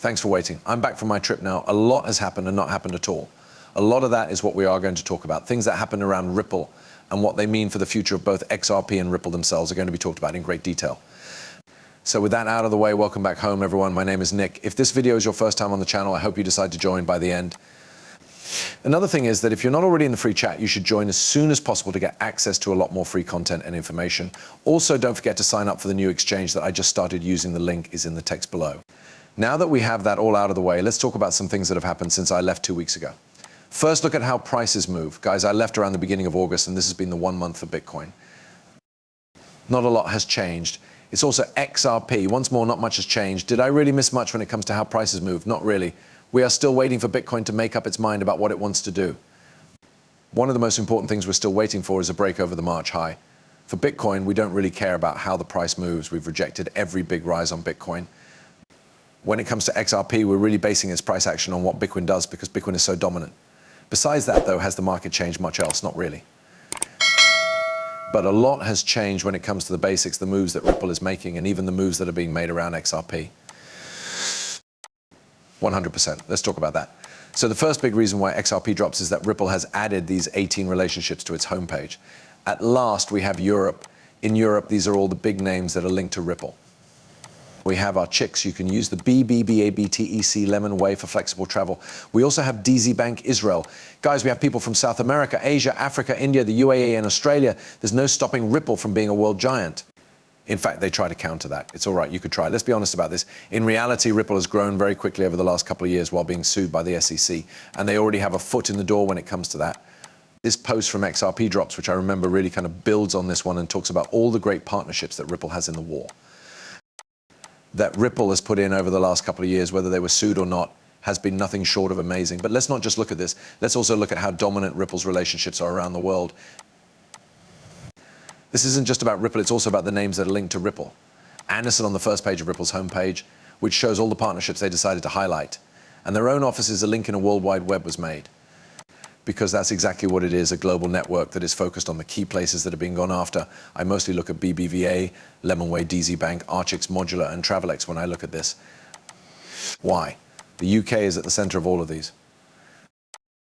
Thanks for waiting. I'm back from my trip now. A lot has happened and not happened at all. A lot of that is what we are going to talk about. Things that happen around Ripple and what they mean for the future of both XRP and Ripple themselves are going to be talked about in great detail. So with that out of the way, welcome back home, everyone. My name is Nick. If this video is your first time on the channel, I hope you decide to join by the end. Another thing is that if you're not already in the free chat, you should join as soon as possible to get access to a lot more free content and information. Also, don't forget to sign up for the new exchange that I just started using. The link is in the text below. Now that we have that all out of the way, let's talk about some things that have happened since I left 2 weeks ago. First, look at how prices move. Guys, I left around the beginning of August, and this has been the 1 month for Bitcoin. Not a lot has changed. It's also XRP. Once more, not much has changed. Did I really miss much when it comes to how prices move? Not really. We are still waiting for Bitcoin to make up its mind about what it wants to do. One of the most important things we're still waiting for is a break over the March high. For Bitcoin, we don't really care about how the price moves. We've rejected every big rise on Bitcoin. When it comes to XRP, we're really basing its price action on what Bitcoin does because Bitcoin is so dominant. Besides that, though, has the market changed much else? Not really. But a lot has changed when it comes to the basics, the moves that Ripple is making, and even the moves that are being made around XRP. 100%. Let's talk about that. So the first big reason why XRP drops is that Ripple has added these 18 relationships to its homepage. At last, we have Europe. In Europe, these are all the big names that are linked to Ripple. We have our chicks. You can use the BBBABTEC Lemon Way for flexible travel. We also have DZ Bank Israel. Guys, we have people from South America, Asia, Africa, India, the UAE, and Australia. There's no stopping Ripple from being a world giant. In fact, they try to counter that. It's all right, you could try. Let's be honest about this. In reality, Ripple has grown very quickly over the last couple of years while being sued by the SEC, and they already have a foot in the door when it comes to that. This post from XRP Drops, which I remember really kind of builds on this one and talks about all the great partnerships that Ripple has in the war. That Ripple has put in over the last couple of years, whether they were sued or not, has been nothing short of amazing. But let's not just look at this. Let's also look at how dominant Ripple's relationships are around the world. This isn't just about Ripple, it's also about the names that are linked to Ripple. Anderson on the first page of Ripple's homepage, which shows all the partnerships they decided to highlight. And their own offices, a link in a World Wide Web was made. Because that's exactly what it is, a global network that is focused on the key places that are being gone after. I mostly look at BBVA, Lemonway, DZ Bank, Archix, Modular, and Travelex when I look at this. Why? The UK is at the center of all of these.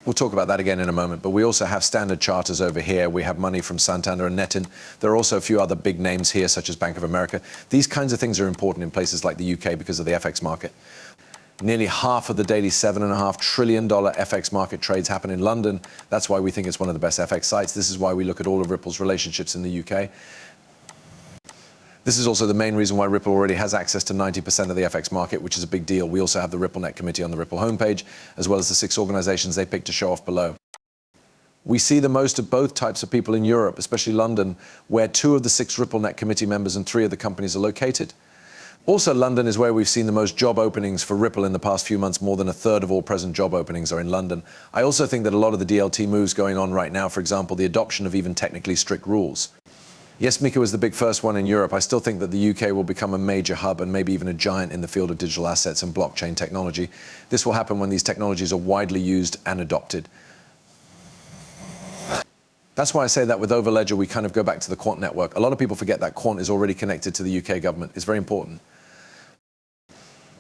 We'll talk about that again in a moment, but we also have Standard Charters over here. We have money from Santander and Netin. There are also a few other big names here, such as Bank of America. These kinds of things are important in places like the UK because of the FX market. Nearly half of the daily $7.5 trillion FX market trades happen in London. That's why we think it's one of the best FX sites. This is why we look at all of Ripple's relationships in the UK. This is also the main reason why Ripple already has access to 90% of the FX market, which is a big deal. We also have the RippleNet committee on the Ripple homepage, as well as the 6 organizations they picked to show off below. We see the most of both types of people in Europe, especially London, where 2 of the 6 RippleNet committee members and 3 of the companies are located. Also, London is where we've seen the most job openings for Ripple in the past few months. More than a third of all present job openings are in London. I also think that a lot of the DLT moves going on right now, for example, the adoption of even technically strict rules. Yes, Mika was the big first one in Europe. I still think that the UK will become a major hub and maybe even a giant in the field of digital assets and blockchain technology. This will happen when these technologies are widely used and adopted. That's why I say that with Overledger, we kind of go back to the Quant network. A lot of people forget that Quant is already connected to the UK government. It's very important.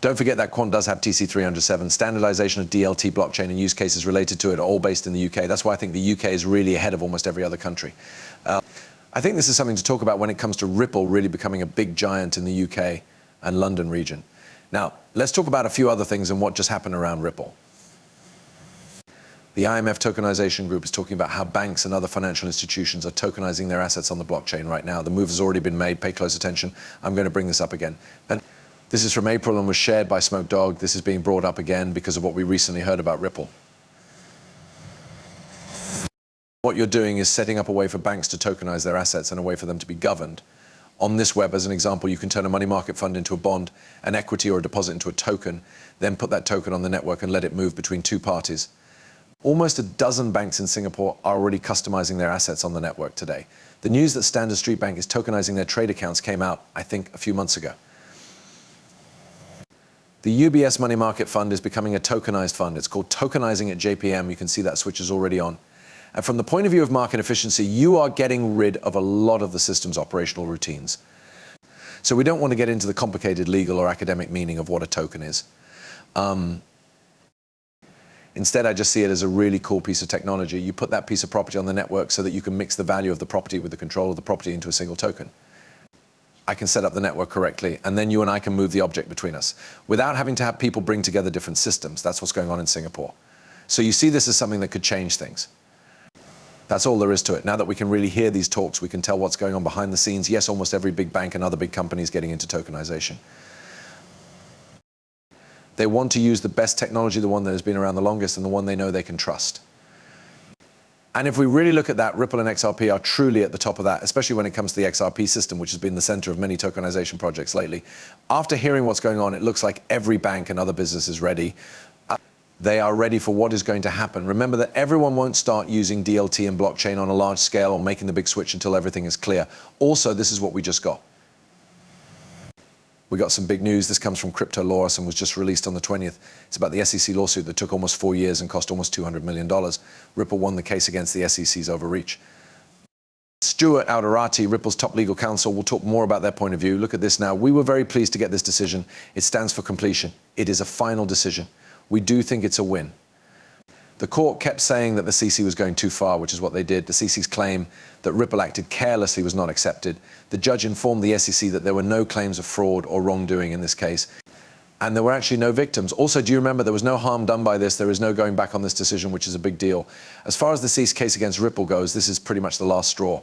Don't forget that Quant does have TC307. Standardization of DLT blockchain and use cases related to it are all based in the UK. That's why I think the UK is really ahead of almost every other country. I think this is something to talk about when it comes to Ripple really becoming a big giant in the UK and London region. Now, let's talk about a few other things and what just happened around Ripple. The IMF Tokenization Group is talking about how banks and other financial institutions are tokenizing their assets on the blockchain right now. The move has already been made. Pay close attention. I'm going to bring this up again. And this is from April and was shared by Smoke Dog. This is being brought up again because of what we recently heard about Ripple. What you're doing is setting up a way for banks to tokenize their assets and a way for them to be governed. On this web, as an example, you can turn a money market fund into a bond, an equity or a deposit into a token, then put that token on the network and let it move between 2 parties. Almost a dozen banks in Singapore are already customizing their assets on the network today. The news that Standard Street Bank is tokenizing their trade accounts came out, I think, a few months ago. The UBS Money Market Fund is becoming a tokenized fund. It's called Tokenizing at JPM. You can see that switch is already on. And from the point of view of market efficiency, you are getting rid of a lot of the system's operational routines. So we don't want to get into the complicated legal or academic meaning of what a token is. Instead, I just see it as a really cool piece of technology. You put that piece of property on the network so that you can mix the value of the property with the control of the property into a single token. I can set up the network correctly, and then you and I can move the object between us without having to have people bring together different systems. That's what's going on in Singapore. So you see this as something that could change things. That's all there is to it. Now that we can really hear these talks, we can tell what's going on behind the scenes. Yes, almost every big bank and other big companies getting into tokenization. They want to use the best technology, the one that has been around the longest and the one they know they can trust. And if we really look at that, Ripple and XRP are truly at the top of that, especially when it comes to the XRP system, which has been the center of many tokenization projects lately. After hearing what's going on, it looks like every bank and other business is ready. They are ready for what is going to happen. Remember that everyone won't start using DLT and blockchain on a large scale or making the big switch until everything is clear. Also, this is what we just got. We got some big news. This comes from Crypto Laws and was just released on the 20th. It's about the SEC lawsuit that took almost 4 years and cost almost $200 million. Ripple won the case against the SEC's overreach. Stuart Alderati, Ripple's top legal counsel, will talk more about their point of view. Look at this now. We were very pleased to get this decision. It stands for completion. It is a final decision. We do think it's a win. The court kept saying that the CC was going too far, which is what they did. The CC's claim that Ripple acted carelessly was not accepted. The judge informed the SEC that there were no claims of fraud or wrongdoing in this case, and there were actually no victims. Also, do you remember there was no harm done by this? There is no going back on this decision, which is a big deal. As far as the CC case against Ripple goes, this is pretty much the last straw.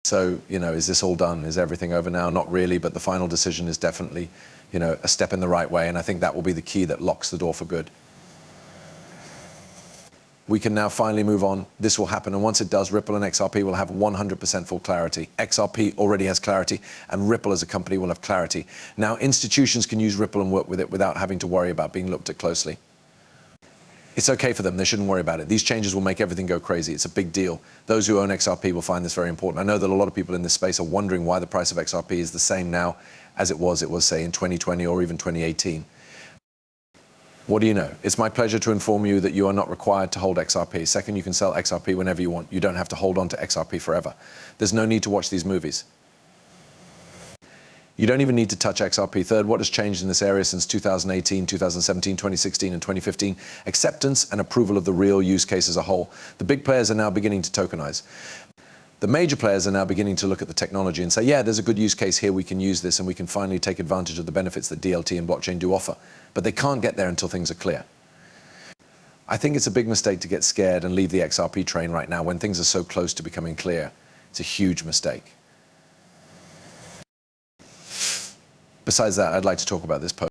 So, is this all done? Is everything over now? Not really, but the final decision is definitely, a step in the right way, and I think that will be the key that locks the door for good. We can now finally move on. This will happen, and once it does, Ripple and XRP will have 100% full clarity. XRP already has clarity, and Ripple as a company will have clarity. Now, institutions can use Ripple and work with it without having to worry about being looked at closely. It's okay for them. They shouldn't worry about it. These changes will make everything go crazy. It's a big deal. Those who own XRP will find this very important. I know that a lot of people in this space are wondering why the price of XRP is the same now as it was, say, in 2020 or even 2018. What do you know? It's my pleasure to inform you that you are not required to hold XRP. Second, you can sell XRP whenever you want. You don't have to hold on to XRP forever. There's no need to watch these movies. You don't even need to touch XRP. Third, what has changed in this area since 2018, 2017, 2016, and 2015? Acceptance and approval of the real use case as a whole. The big players are now beginning to tokenize. The major players are now beginning to look at the technology and say, yeah, there's a good use case here, we can use this, and we can finally take advantage of the benefits that DLT and blockchain do offer. But they can't get there until things are clear. I think it's a big mistake to get scared and leave the XRP train right now when things are so close to becoming clear. It's a huge mistake. Besides that, I'd like to talk about this post.